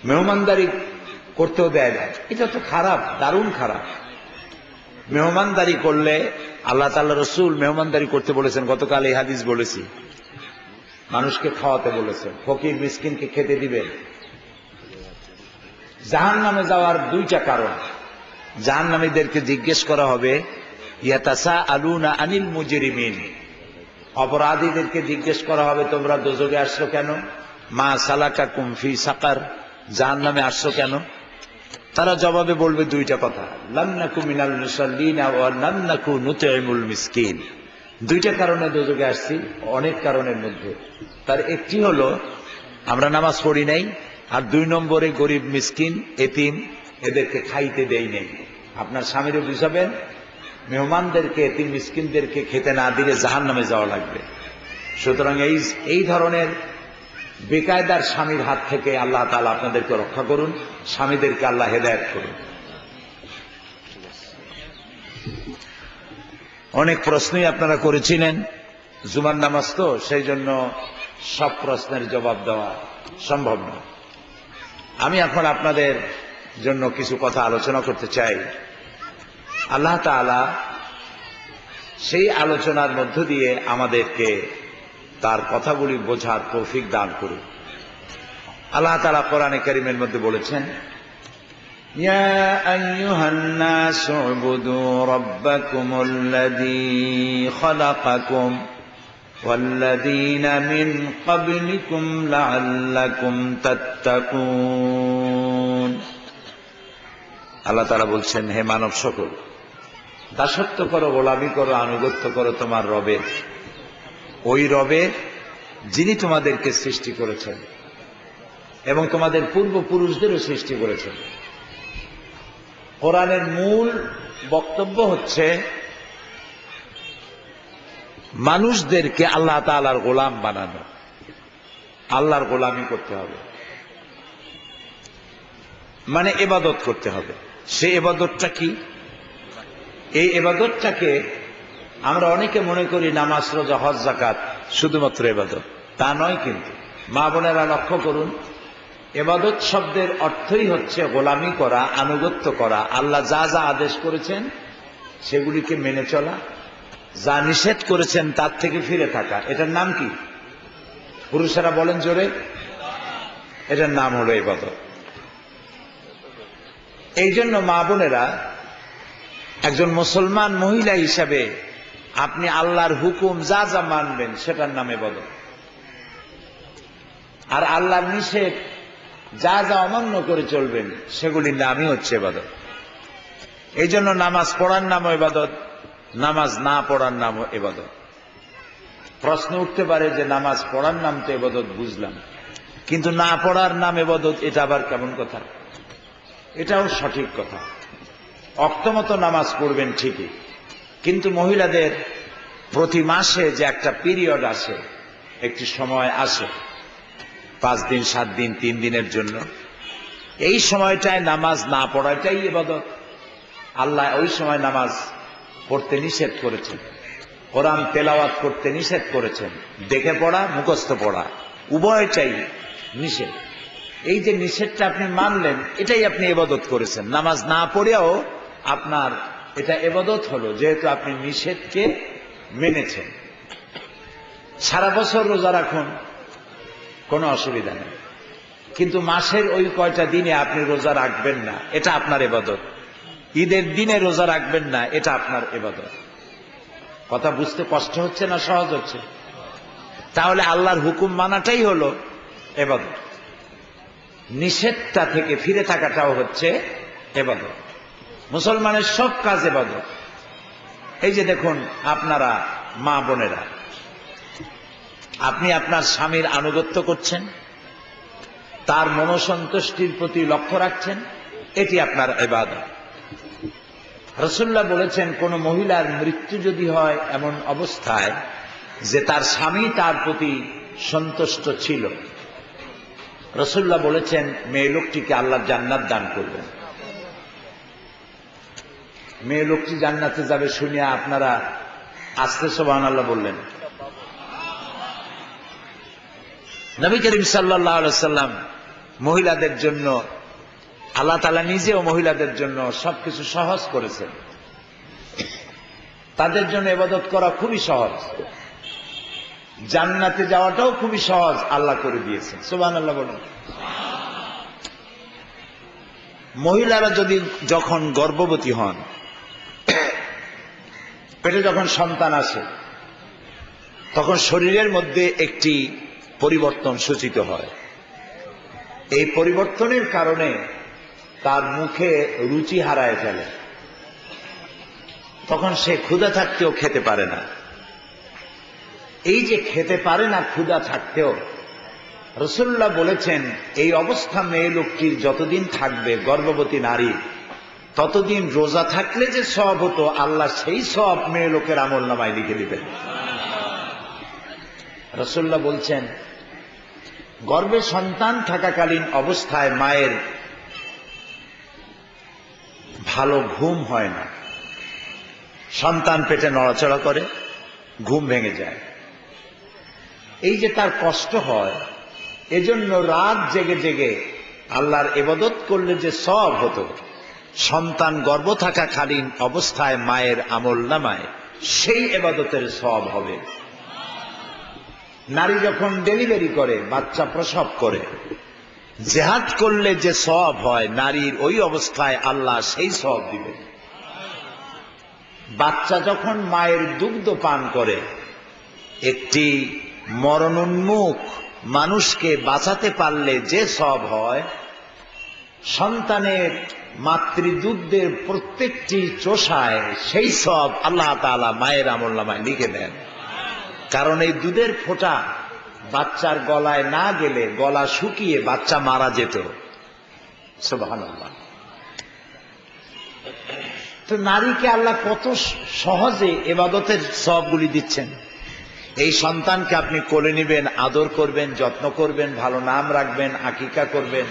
মেহমানদারি করতেও দেয় না। এটা তো খারাপ, দারুণ খারাপ। মেহমানদারি করলে আল্লাহ তাআলা রসুল মেহমানদারি করতে বলেছেন। গতকাল এই হাদিস বলেছি, মানুষকে খাওয়াতে বলেছেন, ফকির মিসকিনকে খেতে দিবেন। জাহান্নামে যাওয়ার দুইটা কারণ। জাহান্নামীদেরকে জিজ্ঞেস করা হবে, ইয়াতাসাআলুনা আনিল মুজরিমিন, অপরাধীদেরকে জিজ্ঞেস করা হবে তোমরা দোজখে আসছো কেন? মা সালাকাকুম ফি সাকার, জাহান্নামে আসছো কেন? তারা জবাবে বলবে দুইটা কথা, লাম নাকু মিনাল মুসাল্লিনা ওয়া লাম নাকু নুতইমুল মিসকিন। দুইটা কারণে দোজখে আসছি, অনেক কারণের মধ্যে। তার একটি হলো আমরা নামাজ পড়ি নাই, আর 2 নম্বরে গরিব মিসকিন এতিম এদেরকে খাইতে দেই নাই। আপনার স্বামীরও বুঝাবেন, মেহমানদেরকে এতিম মিসকিনদেরকে খেতে না দিলে জাহান্নামে যাওয়া লাগবে। সুতরাং এই ধরনের বেকায়দার স্বামীর হাত থেকে আল্লাহ তাআলা আপনাদেরকে রক্ষা করুন, স্বামীদেরকে আল্লাহ হেদায়েত করুন। অনেক প্রশ্নই আপনারা করেছিলেন, জুমার নামাজ তো, সেই জন্য সব প্রশ্নের জবাব দেওয়া সম্ভব না। আমি এখন আপনাদের জন্য কিছু কথা আলোচনা করতে চাই। আল্লাহ তাআলা সেই আলোচনার মধ্য দিয়ে আমাদেরকে তার কথাগুলি বোঝার তৌফিক দান করুন। আল্লাহ তাআলা কোরআনে কারীমের মধ্যে বলেছেন, ইয়া আইয়ুহান নাসু উবুদু রাব্বাকুমুল্লাযী খালাকাকুম ওয়াল্লাযীনা মিন ক্বাবলিকুম লাআল্লাকুম তাত্তাকুন। আল্লাহ তাআলা বলছেন, হে মানব সকল, দাসত্ব করো, গোলামি করো, আনুগত্য করো তোমার রবের, ওই রবের যিনি তোমাদেরকে সৃষ্টি করেছেন এবং তোমাদের পূর্বপুরুষদেরও সৃষ্টি করেছেন। কোরআনের মূল বক্তব্য হচ্ছে মানুষদেরকে আল্লাহ তাআলার গোলাম বানানো, আল্লাহর গোলামি করতে হবে, মানে ইবাদত করতে হবে। সেই ইবাদতটা কি? এই ইবাদতটাকে আমরা অনেকে মনে করি নামাজ, রোজা, হজ, যাকাত শুধুমাত্র ইবাদত, তা নয়। কিন্তু মা বোনেরা লক্ষ্য করুন, ইবাদত শব্দের অর্থই হচ্ছে গোলামি করা, আনুগত্য করা, আল্লাহ যা যা আদেশ করেছেন সেগুলিকে মেনে চলা, যা নিষেধ করেছেন তার থেকে ফিরে থাকা। এটার নাম কি? পুরুষেরা বলেন জোরে, এটার নাম হলো ইবাদত। এই জন্য মা বোনেরা, একজন মুসলমান মহিলা হিসাবে আপনি আল্লাহর হুকুম যা যা মানবেন সেটার নাম ইবাদত, আর আল্লাহর নিষেধ যা যা অমান্য করে চলবেন সেগুলির নামই হচ্ছে ইবাদত। এই জন্য নামাজ পড়ার নামও ইবাদত, নামাজ না পড়ার নামও ইবাদত। প্রশ্ন উঠতে পারে যে নামাজ পড়ার নাম তো ইবাদত বুঝলাম, কিন্তু না পড়ার নাম ইবাদত, এটা আবার কেমন কথা? এটাও সঠিক কথা। অক্তমতো নামাজ পড়বেন ঠিকই, কিন্তু মহিলাদের প্রতি মাসে যে একটা পিরিয়ড আসে, একটি সময় আসে, 5 দিন 7 দিন 3 দিনের জন্য, এই সময়টায় নামাজ না পড়াটাই ইবাদত। আল্লাহ ওই সময় নামাজ পড়তে নিষেধ করেছেন, কোরআন তেলাওয়াত করতে নিষেধ করেছেন, দেখে পড়া, মুখস্থ পড়া উভয়টাই নিষেধ। এই যে নিষেধটা আপনি মানলেন, এটাই আপনি ইবাদত করেছেন। নামাজ না পড়েও আপনার এটা ইবাদত হলো, যেহেতু আপনি নিষেধকে মেনেছেন। সারা বছর রোজা রাখুন, কোনো অসুবিধা নেই, কিন্তু মাসের ওই কয়টা দিনে আপনি রোজা রাখবেন না, এটা আপনার ইবাদত। ঈদের দিনে রোজা রাখবেন না, এটা আপনার ইবাদত। কথা বুঝতে কষ্ট হচ্ছে না সহজ হচ্ছে? তাহলে আল্লাহর হুকুম মানাটাই হলো ইবাদত, নিষেধটা থেকে ফিরে থাকাটাও হচ্ছে ইবাদত। মুসলমানের সব কাজ ইবাদত। এই যে দেখুন, আপনারা মা বোনেরা, আপনি আপনার স্বামীর আনুগত্য করছেন, তার মনসন্তুষ্টির প্রতি লক্ষ্য রাখছেন, এটি আপনার ইবাদত। রাসূলুল্লাহ বলেছেন, কোন মহিলার মৃত্যু যদি হয় এমন অবস্থায় যে তার স্বামী তার প্রতি সন্তুষ্ট ছিল, রাসূলুল্লাহ বলেছেন মেয়ে লোকটিকে আল্লাহ জান্নাত দান করবেন। মেয়ে লোকটি জান্নাতে যাবে শুনিয়া আপনারা আস্তে সুবহানাল্লাহ বললেন। নবী করিম সাল্লাল্লাহু আলাইহি ওয়াসাল্লাম মহিলাদের জন্য আল্লাহ তাআলা নিজেও মহিলাদের জন্য সবকিছু সহজ করেছেন। তাদের জন্য ইবাদত করা খুবই সহজ, জান্নাতে যাওয়াটাও খুবই সহজ আল্লাহ করে দিয়েছেন। সুবহানাল্লাহ বলুন। মহিলারা যখন গর্ভবতী হন, পেটে যখন সন্তান আসে, তখন শরীরের মধ্যে একটি পরিবর্তন সূচিত হয়। এই পরিবর্তনের কারণে তার মুখে রুচি হারায় ফেলে, তখন সে ক্ষুধা থাকতেও খেতে পারে না। এই যে খেতে পারে না ক্ষুধা থাকতেও, রাসূলুল্লাহ বলেছেন এই অবস্থা মেয়ে লোকটির যতদিন থাকবে, গর্ভবতী নারী, ততদিন রোজা থাকলে যে সওয়াব হতো, আল্লাহ সেই সওয়াব মেয়ে লোকের আমলনামায় লিখে দিবেন। রাসূলুল্লাহ বলছেন গর্ভে সন্তান থাকাকালীন অবস্থায় মায়ের ভালো ঘুম হয় না, সন্তান পেটে নড়াচড়া করে, ঘুম ভেঙে যায়। এই যে তার কষ্ট হয়, এজন্য রাত জেগে জেগে আল্লাহর ইবাদত করলে যে সওয়াব হতো, সন্তান গর্ভ থাকাকালীন অবস্থায় মায়ের আমলনামায় সেই ইবাদতের সওয়াব হবে। নারী যখন ডেলিভারি করে, বাচ্চা প্রসব করে, জিহাদ করলে যে সওয়াব হয়, নারীর ওই অবস্থায় আল্লাহ সেই সওয়াব দিবেন। বাচ্চা যখন মায়ের দুগ্ধ পান করে, একটি মরণোন্মুখ মানুষকে বাঁচাতে পারলে যে সওয়াব হয়, সন্তানের মাতৃদুগ্ধের প্রত্যেকটি চোষায় সেই সওয়াব আল্লাহ তাআলা মায়ের আমলনামায় লিখে দেন। কারণ এই দুধের ফোঁটা বাচ্চার গলায় না গেলে গলা শুকিয়ে বাচ্চা মারা যেত। সুবহানাল্লাহ। তো নারীকে আল্লাহ কত সহজে ইবাদতের সওয়াবগুলি দিচ্ছেন। এই সন্তানকে আপনি কোলে নেবেন, আদর করবেন, যত্ন করবেন, ভালো নাম রাখবেন, আকিকা করবেন,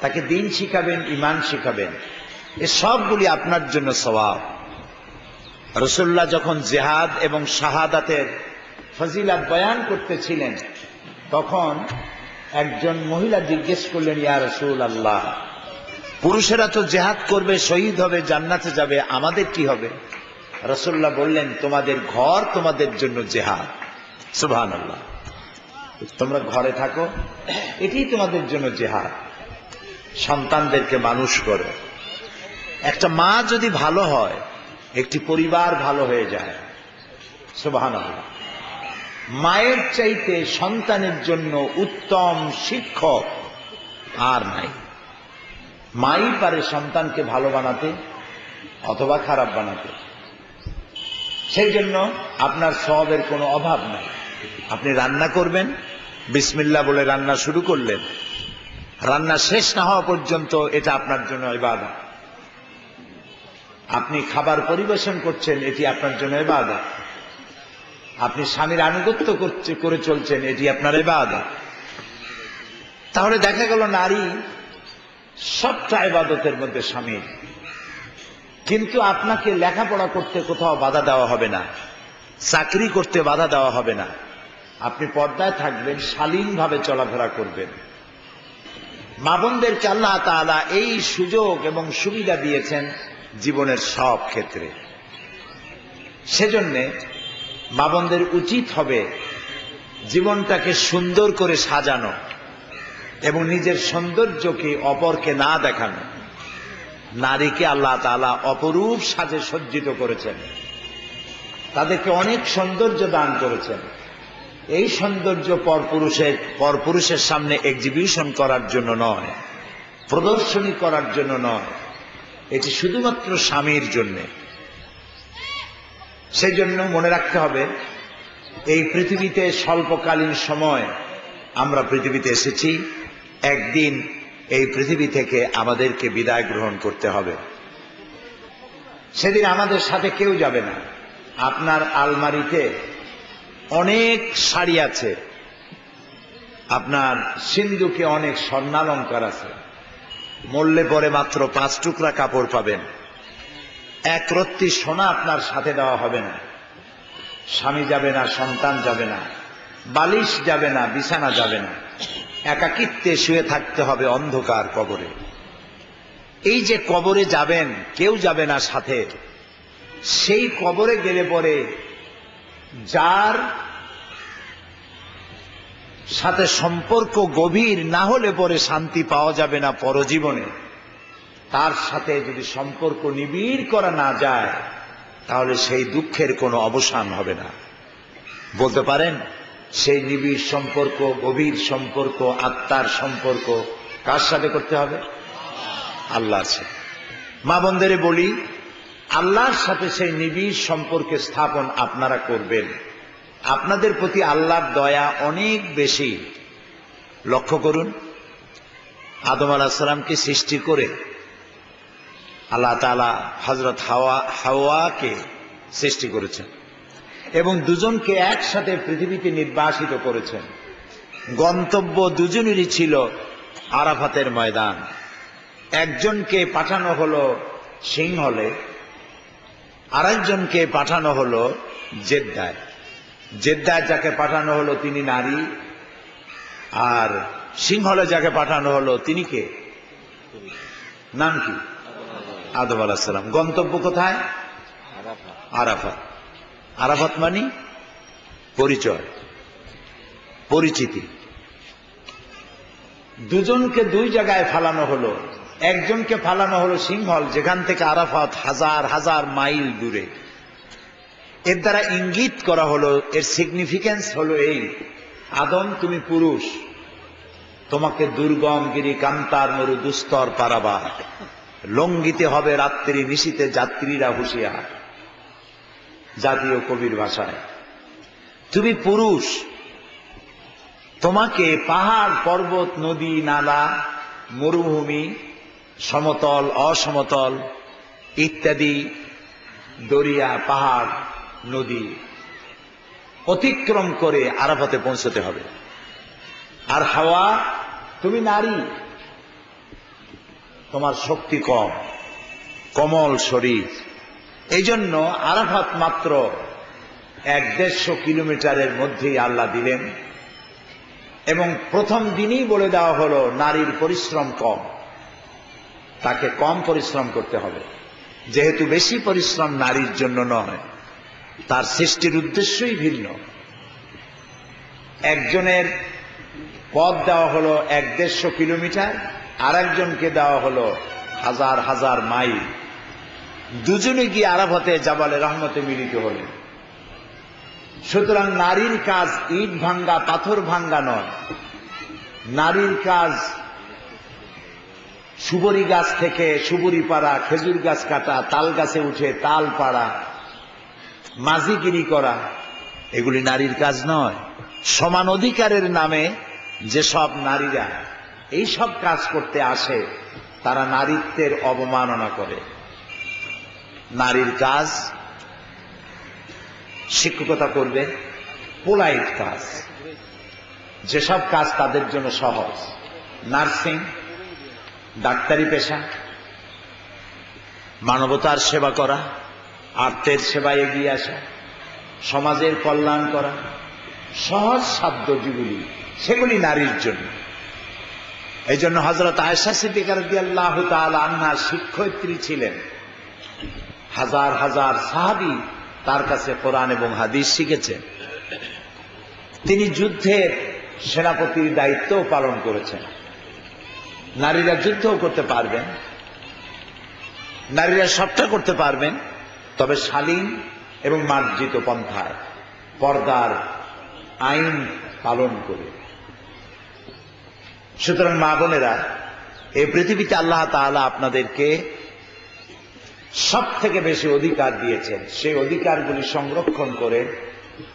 তাকে দ্বীন শিখাবেন, ঈমান শিখাবেন, এই সবগুলি আপনার জন্য সওয়াব। রাসূলুল্লাহ যখন জিহাদ এবং শাহাদাতের ফজিলত বয়ান করতেছিলেন, তখন একজন মহিলা জিজ্ঞেস করলেন, ইয়া রাসূলুল্লাহ, পুরুষেরা তো জিহাদ করবে, শহীদ হবে, জান্নাতে যাবে, আমাদের কি হবে? রাসূলুল্লাহ বললেন, তোমাদের ঘর তোমাদের জন্য জিহাদ। সুবহানাল্লাহ। তোমরা ঘরে থাকো, এটাই তোমাদের জন্য জিহাদ। সন্তানদেরকে মানুষ করো। একটা মা যদি ভালো হয়, একটি পরিবার ভালো হয়ে যায়। সুবহানাল্লাহ। মায়ের চাইতে সন্তানের জন্য উত্তম শিক্ষক আর নাই। মাই পারে সন্তানকে ভালো বানাতে অথবা খারাপ বানাতে। সেই জন্য আপনার সওয়াবের কোনো অভাব নাই। আপনি রান্না করবেন, বিসমিল্লাহ বলে রান্না শুরু করলেন, রান্না শেষ না হওয়া পর্যন্ত এটা আপনার জন্য ইবাদত। আপনি খাবার পরিবেশন করছেন, এটি আপনার জন্য ইবাদত। আপনি স্বামীর আনুগত্য করে চলছেন, এটি আপনার ইবাদত। তাহলে দেখা গেল নারী সবটা ইবাদতের মধ্যে শামিল। কিন্তু আপনাকে লেখাপড়া করতে কোথাও বাধা দেওয়া হবে না, চাকরি করতে বাধা দেওয়া হবে না। আপনি পর্দায় থাকবেন, শালীনভাবে চলাফেরা করবেন। মা বোনদেরকে আল্লাহ তাআলা এই সুযোগ এবং সুবিধা দিয়েছেন জীবনের সব ক্ষেত্রে। সেজন্যে মা বোনদের উচিত হবে জীবনটাকে সুন্দর করে সাজানো এবং নিজের সৌন্দর্যকে অপরকে না দেখানো। নারীকে আল্লাহ তাআলা অপরূপ সাজে সজ্জিত করেছেন, তাদেরকে অনেক সৌন্দর্য দান করেছেন। এই সৌন্দর্য পরপুরুষের সামনে এক্সিবিশন করার জন্য নয়, প্রদর্শনী করার জন্য নয়, এটি শুধুমাত্র স্বামীর জন্যে। সেই জন্য মনে রাখতে হবে, এই পৃথিবীতে স্বল্পকালীন সময় আমরা পৃথিবীতে এসেছি, একদিন এই পৃথিবী থেকে আমাদেরকে বিদায় গ্রহণ করতে হবে। সেদিন আমাদের সাথে কেউ যাবে না। আপনার আলমারিতে অনেক শাড়ি আছে, আপনার সিন্ধুকে অনেক স্বর্ণালঙ্কার আছে, মরলে পরে মাত্র 5 টুকরা কাপড় পাবেন। এক রত্তি সোনা আপনার সাথে দেওয়া হবে না। স্বামী যাবে না, সন্তান যাবে না, বালিশ যাবে না, বিছানা যাবে না। একাকিত্বে শুয়ে থাকতে হবে অন্ধকার কবরে। এই যে কবরে যাবেন, কেউ যাবে না সাথে, সেই কবরে গেলে পরে যার সাথে সম্পর্ক গভীর না হলে পরে শান্তি পাওয়া যাবে না পরজীবনে, তার সাথে যদি সম্পর্ক নিবিড় করা না যায় তাহলে সেই দুঃখের কোনো অবসান হবে না। বলতে পারেন সেই নিবিড় সম্পর্ক, গভীর সম্পর্ক, আত্মার সম্পর্ক কার সাথে করতে হবে? আল্লাহর সাথে। মা বোনদেরে বলি, আল্লাহর সাথে সেই নিবিড় সম্পর্কে স্থাপন আপনারা করবেন। আপনাদের প্রতি আল্লাহর দয়া অনেক বেশি। লক্ষ্য করুন, আদম আলাইহিস সালামকে সৃষ্টি করে আল্লাহ তাআলা হযরত হাওয়াকে সৃষ্টি করেছেন এবং দুজনকে একসাথে পৃথিবীতে নির্বাসিত করেছেন। গন্তব্য দুজনেরই ছিল আরাফাতের ময়দান। একজনকে পাঠানো হলো সিংহলে, আরেকজনকে পাঠানো হলো জেদ্দায়। জেদ্দায় যাকে পাঠানো হলো তিনি নারী, আর সিংহলে যাকে পাঠানো হলো তিনি কে? নাম কি? আদম আলাইহিস সালাম। গন্তব্য কোথায়? আরাফাত। আরাফাত মানে পরিচয়, পরিচিতি। দুজনকে দুই জায়গায় ফালানো হলো। একজনকে ফালানো হলো সিংহল, যেখান থেকে আরাফাত হাজার হাজার মাইল দূরে। এর দ্বারা ইঙ্গিত করা হলো, এর সিগনিফিকেন্স হলো এই, আদম তুমি পুরুষ, তোমাকে দুর্গম গিরি কান্তার মরু দুস্তর পারাবার, লঙ্ঘিতে হবে রাত্রি নিশীতে যাত্রীরা হুঁশিয়ার। জাতীয় কবির ভাষায়, তুমি পুরুষ, তোমাকে পাহাড় পর্বত নদী নালা মরুভূমি সমতল অসমতল ইত্যাদি দরিয়া পাহাড় নদী অতিক্রম করে আরাফাতে পৌঁছতে হবে। আর হাওয়া, তুমি নারী, তোমার শক্তি কম, কোমল শরীর। এই জন্য আরাফাত মাত্র 150 কিলোমিটারের মধ্যেই আল্লাহ দিলেন এবং প্রথম দিনই বলে দেওয়া হলো নারীর পরিশ্রম কম, তাকে কম পরিশ্রম করতে হবে। যেহেতু বেশি পরিশ্রম নারীর জন্য নয়, তার সৃষ্টির উদ্দেশ্যই ভিন্ন। একজনের পথ দেওয়া হলো 150 কিলোমিটার, আর একজনকে দেওয়া হলো হাজার হাজার মাইল। দুজনে গিয়ে আরাফাতে জাবালে রহমতে মিলিত হলেন। সুতরাং নারীর কাজ ইট ভাঙ্গা পাথর ভাঙ্গা নয়, নারীর কাজ সুবরি গাছ থেকে সুবরি পাড়া, খেজুর গাছ কাটা, তাল গাছে উঠে তাল পাড়া, মাঝিগিরি করা, এগুলি নারীর কাজ নয়। সমান অধিকারের নামে যেসব নারীরা এই সব কাজ করতে আসে, তারা নারীত্বের অবমাননা করে। নারীর কাজ শিক্ষকতা করবে, পোলাইট কাজ, যেসব কাজ তাদের জন্য সহজ, নার্সিং, ডাক্তারি পেশা, মানবতার সেবা করা, আর্তের সেবায় এগিয়ে আসা, সমাজের কল্যাণ করা, সহজ সাধ্য যেগুলি, সেগুলি নারীর জন্য। এই জন্য হযরত আয়েশা সিদ্দিকা রাদিয়াল্লাহু তাআলা আনহা শিক্ষয়িত্রী ছিলেন। হাজার হাজার সাহাবী তার কাছে কোরআন এবং হাদিস শিখেছেন। তিনি যুদ্ধের সেনাপতির দায়িত্ব পালন করেছেন। নারীরা যুদ্ধও করতে পারবেন, নারীরা সবটা করতে পারবেন, তবে শালীন এবং মার্জিত পন্থায়, পর্দার আইন পালন করে। সুতরাং মা বোনেরা, এই পৃথিবীতে আল্লাহ তাআলা আপনাদেরকে সব থেকে বেশি অধিকার দিয়েছেন। সেই অধিকারগুলি সংরক্ষণ করে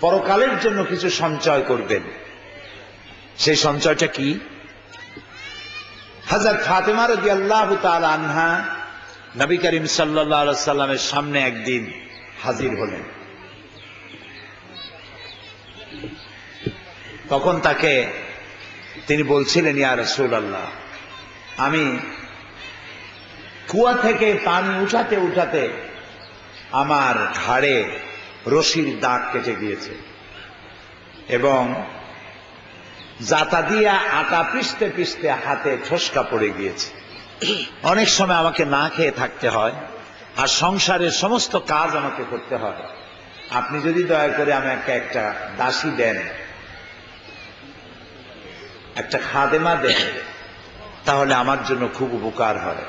পরকালের জন্য কিছু সঞ্চয় করবেন। সেই সঞ্চয়টা কি? হযরত ফাতেমা রাদিয়াল্লাহু তাআলা আনহা নবী করিম সাল্লাল্লাহু আলাইহি সাল্লামের সামনে একদিন হাজির হলেন। তখন তাকে তিনি বলছিলেন, ইয়া রাসূলুল্লাহ, আমি কুয়া থেকে পানি উঠাতে উঠাতে আমার ঘাড়ে রশির দাগ কেটে গিয়েছে এবং জাতা দিয়া আটা পিষতে পিষতে হাতে ঠোসকা পড়ে গিয়েছে। অনেক সময় আমাকে না খেয়ে থাকতে হয়, আর সংসারের সমস্ত কাজ আমাকে করতে হয়। আপনি যদি দয়া করে আমাকে একটা দাসী দেন, একটা খাদেমা দেন, তাহলে আমার জন্য খুব উপকার হয়।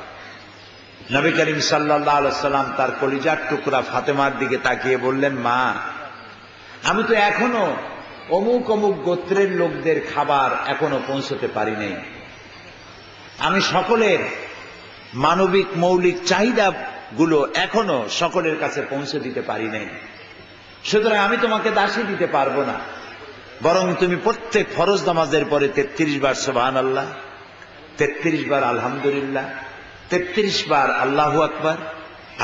নবী করিম সাল্লাল্লাহু আলাইহি সাল্লাম তার কলিজার টুকরা ফাতেমার দিকে তাকিয়ে বললেন, মা, আমি তো এখনো অমুক অমুক গোত্রের লোকদের খাবার এখনো পৌঁছতে পারি নাই। আমি সকলের মানবিক মৌলিক চাহিদা গুলো এখনো সকলের কাছে পৌঁছে দিতে পারি নাই। সুতরাং আমি তোমাকে দাসী দিতে পারবো না, বরং তুমি প্রত্যেক ফরজ নামাজের পরে 33 বার সুবহানাল্লাহ, 33 বার আলহামদুলিল্লাহ, 33 বার আল্লাহু আকবার,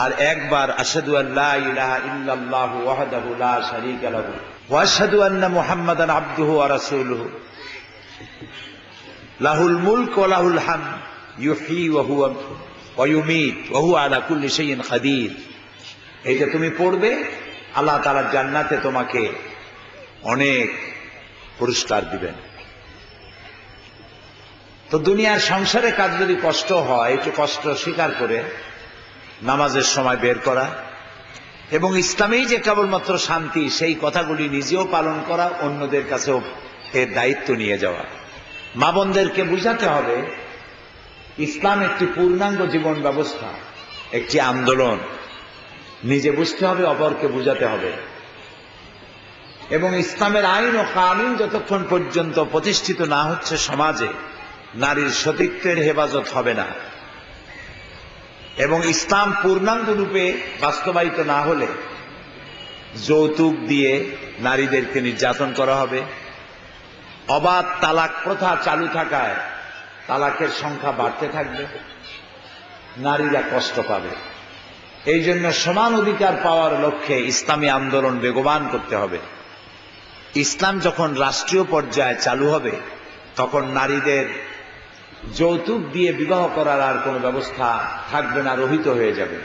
আর একবার আশহাদু আল্লা ইলাহা ইল্লাল্লাহু ওয়াহদাহু লা শারীকা লাহু ওয়া আশহাদু আন্না মুহাম্মাদান আবদুহু ওয়া রাসূলুহু লাহুল মুলক ওয়া লাহুল হামদ ইউহয়ী ওয়া ইউমীত ওয়া হুয়া আলা কুল্লি শাইইন কাদির। এইটা তুমি পড়বে, আল্লাহ তাআলা জান্নাতে তোমাকে অনেক পুরস্কার দিবেন। তো দুনিয়ার সংসারে কাজ যদি কষ্ট হয়, একটু কষ্ট স্বীকার করে নামাজের সময় বের করা, এবং ইসলামেই যে কেবলমাত্র শান্তি, সেই কথাগুলি নিজেও পালন করা, অন্যদের কাছেও এর দায়িত্ব নিয়ে যাওয়া। মা বোনদেরকে বুঝাতে হবে ইসলাম একটি পূর্ণাঙ্গ জীবন ব্যবস্থা, একটি আন্দোলন। নিজে বুঝতে হবে, অপরকে বুঝাতে হবে। এবং ইসলামের আইন ও কানুন যতক্ষণ পর্যন্ত প্রতিষ্ঠিত না হচ্ছে সমাজে, নারীর সতীত্বের হেফাজত হবে না। এবং ইসলাম পূর্ণাঙ্গ রূপে বাস্তবায়িত না হলে যৌতুক দিয়ে নারীদেরকে নির্যাতন করা হবে। অবাধ তালাক প্রথা চালু থাকায় তালাকের সংখ্যা বাড়তে থাকবে, নারীরা কষ্ট পাবে। এই জন্য সমান অধিকার পাওয়ার লক্ষ্যে ইসলামী আন্দোলন বেগবান করতে হবে। ইসলাম যখন রাষ্ট্রীয় পর্যায়ে চালু হবে, তখন নারীদের যৌতুক দিয়ে বিবাহ করার আর কোনো ব্যবস্থা থাকবে না, রহিত হয়ে যাবে।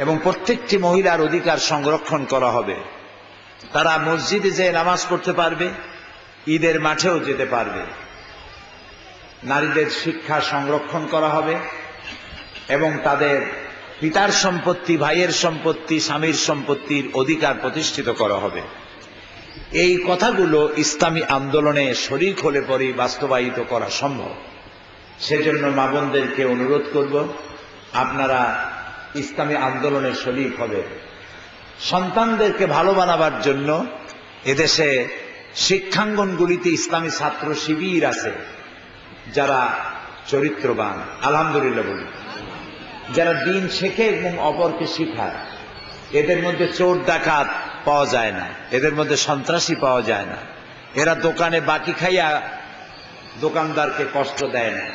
এবং প্রত্যেকটি মহিলার অধিকার সংরক্ষণ করা হবে। তারা মসজিদে যেয়ে নামাজ পড়তে পারবে, ঈদের মাঠেও যেতে পারবে। নারীদের শিক্ষা সংরক্ষণ করা হবে এবং তাদের পিতার সম্পত্তি, ভাইয়ের সম্পত্তি, স্বামীর সম্পত্তির অধিকার প্রতিষ্ঠিত করা হবে। এই কথাগুলো ইসলামী আন্দোলনে শরীক হলে পরেই বাস্তবায়িত করা সম্ভব। সেজন্য মা বোনদেরকে অনুরোধ করব, আপনারা ইসলামী আন্দোলনে শরীক হবে। সন্তানদেরকে ভালো বানাবার জন্য এদেশে শিক্ষাঙ্গনগুলিতে ইসলামী ছাত্র শিবির আছে, যারা চরিত্রবান, আলহামদুলিল্লাহ বলি, যারা দিন শেখে এবং অপরকে শিখায়। এদের মধ্যে চোর ডাকাত পাওয়া যায় না, এদের মধ্যে সন্ত্রাসী পাওয়া যায় না। এরা দোকানে বাকি খাইয়া দোকানদারকে কষ্ট দেয় না।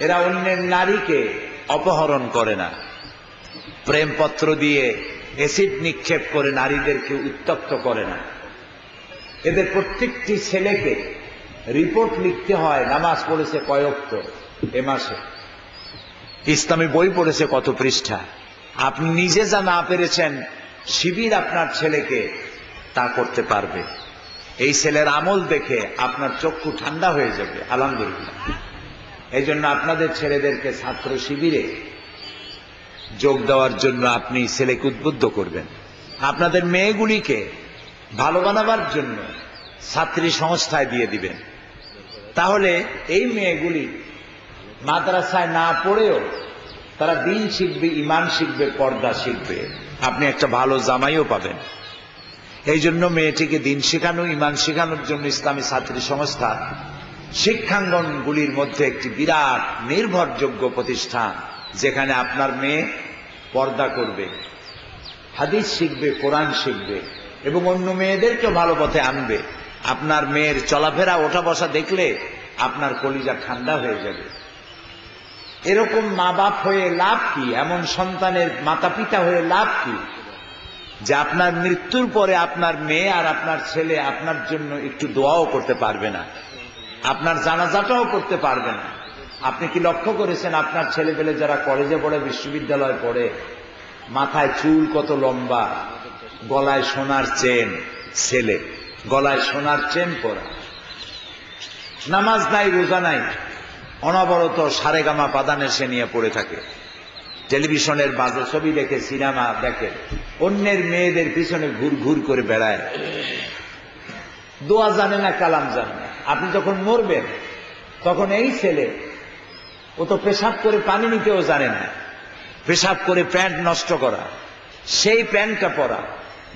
এরা অন্যের নারীকে অপহরণ করে না, প্রেমপত্র দিয়ে অ্যাসিড নিক্ষেপ করে নারীদেরকে উত্তপ্ত করে না। এদের প্রত্যেকটি ছেলেকে রিপোর্ট লিখতে হয়, নামাজ পড়েছে কয় ওয়াক্ত এ মাসে, ইসলামী বই পড়েছে কত পৃষ্ঠা। আপনি নিজে যা না পেরেছেন, শিবির আপনার ছেলেকে তা করতে পারবে। এই ছেলের আমল দেখে আপনার চক্ষু ঠান্ডা হয়ে যাবে, আলহামদুলিল্লাহ। এই জন্য আপনাদের ছেলেদেরকে ছাত্র শিবিরে যোগ দেওয়ার জন্য আপনি ছেলেকে উদ্বুদ্ধ করবেন। আপনাদের মেয়েগুলিকে ভালো বানাবার জন্য ছাত্রী সংস্থায় দিয়ে দিবেন। তাহলে এই মেয়েগুলি মাদ্রাসায় না পড়েও তারা দিন শিখবে, ইমান শিখবে, পর্দা শিখবে। আপনি একটা ভালো জামাইও পাবেন। এই জন্য মেয়েটিকে দিন শেখানো, ইমান শেখানোর জন্য ইসলামী ছাত্রী সংস্থা শিক্ষাঙ্গনগুলির মধ্যে একটি বিরাট নির্ভরযোগ্য প্রতিষ্ঠান, যেখানে আপনার মেয়ে পর্দা করবে, হাদিস শিখবে, কোরআন শিখবে এবং অন্য মেয়েদেরকেও ভালো পথে আনবে। আপনার মেয়ের চলাফেরা, ওঠা বসা দেখলে আপনার কলিজা ঠান্ডা হয়ে যাবে। এরকম মা বাপ হয়ে লাভ কি? এমন সন্তানের মাতা পিতা হয়ে লাভ কি যে আপনার মৃত্যুর পরে আপনার মেয়ে আর আপনার ছেলে আপনার জন্য একটু দোয়াও করতে পারবে না, আপনার জানাজাটাও করতে পারবে না। আপনি কি লক্ষ্য করেছেন আপনার ছেলেপেলে যারা কলেজে পড়ে, বিশ্ববিদ্যালয়ে পড়ে, মাথায় চুল কত লম্বা, গলায় সোনার চেন, ছেলে গলায় সোনার চেন পরা, নামাজ নাই, রোজা নাই, অনবরত সারেগামা পাদানে সে নিয়ে পড়ে থাকে, টেলিভিশনের বাজে ছবি দেখে, সিনেমা দেখে, অন্যের মেয়েদের পিছনে ঘুর ঘুর করে বেড়ায়, দোয়া জানে না, কালাম জানে না। আপনি যখন মরবেন তখন এই ছেলে, ও তো পেশাব করে পানি নিতেও জানে না, পেশাব করে প্যান্ট নষ্ট করা, সেই প্যান্টটা পরা,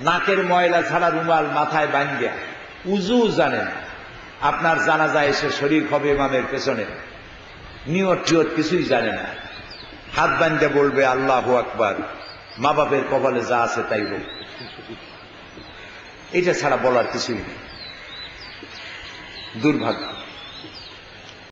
নাকের ময়লা ছাড়া রুমাল মাথায় বাঁধিয়া, উজু জানে না, আপনার জানাজায় এসে শরীর হবে ইমামের পেছনে, নিয়ত টিয়ত কিছুই জানে না, হাত বাঁধতে বলবে আল্লাহু আকবার, মা বাপের কপালে যা আছে তাই হোক, এটা ছাড়া বলার কিছুই নেই। দুর্ভাগ্য।